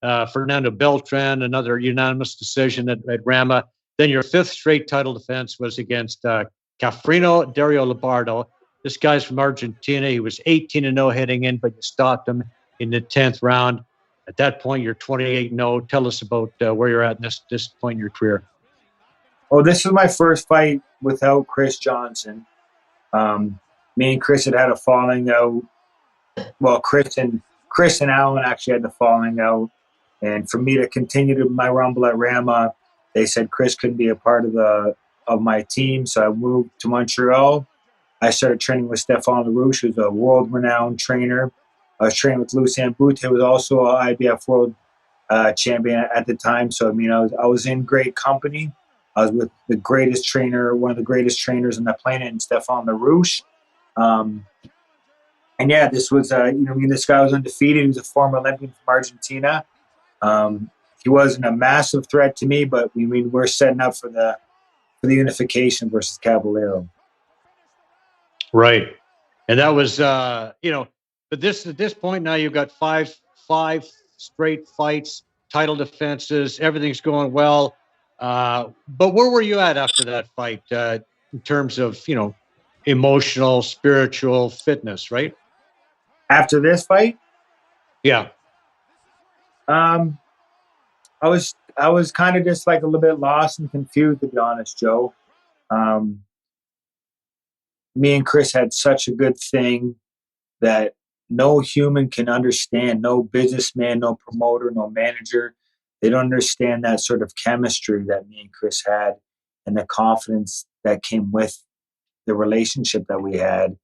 Fernando Beltran, another unanimous decision at Rama. Then your fifth straight title defense was against Cafrino Dario Lobardo. This guy's from Argentina. He was 18-0 heading in, but you stopped him in the 10th round. At that point, you're 28-0. Tell us about where you're at in this point in your career. Well, this was my first fight without Chris Johnson. Me and Chris had a falling out. Well, Chris and Alan actually had the falling out. And for me to continue my rumble at Rama, they said Chris couldn't be a part of my team. So I moved to Montreal. I started training with Stefan LaRouche, who's a world-renowned trainer. I was training with Lucien Boutte, who was also an IBF world champion at the time. So, I mean, I was in great company. I was with the greatest trainer, one of the greatest trainers on the planet, and Stefan LaRouche. And yeah, this was, this guy was undefeated. He was a former Olympian from Argentina. He wasn't a massive threat to me, but we're setting up for the unification versus Caballero. Right. And that was, but at this point now you've got five straight fights, title defenses, everything's going well. But where were you at after that fight in terms of, emotional, spiritual fitness, right? After this fight? Yeah. I was kind of just like a little bit lost and confused, to be honest, Joe. Me and Chris had such a good thing that no human can understand, no businessman, no promoter, no manager. They don't understand that sort of chemistry that me and Chris had and the confidence that came with the relationship that we had.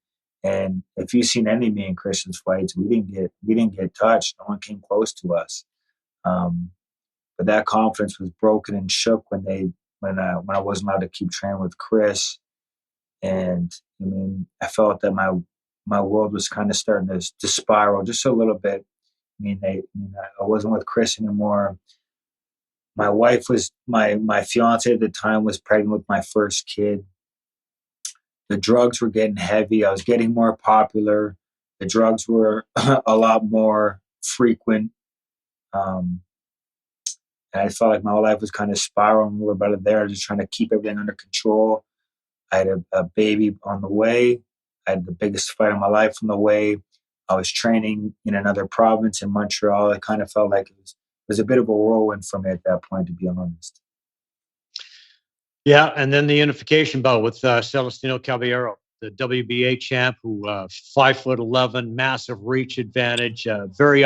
And if you've seen any of me and Chris's fights, we didn't get touched. No one came close to us. But that confidence was broken and shook when I wasn't allowed to keep training with Chris. And I mean, I felt that my world was kind of starting to spiral just a little bit. I mean, I wasn't with Chris anymore. My wife was my fiance at the time was pregnant with my first kid. The drugs were getting heavy. I was getting more popular. The drugs were a lot more frequent. And I felt like my whole life was kind of spiraling a little bit there, just trying to keep everything under control. I had a baby on the way. I had the biggest fight of my life on the way. I was training in another province in Montreal. I kind of felt like it was a bit of a whirlwind for me at that point, to be honest. Yeah, and then the unification bout with Celestino Caballero, the WBA champ, who 5'11", massive reach advantage, very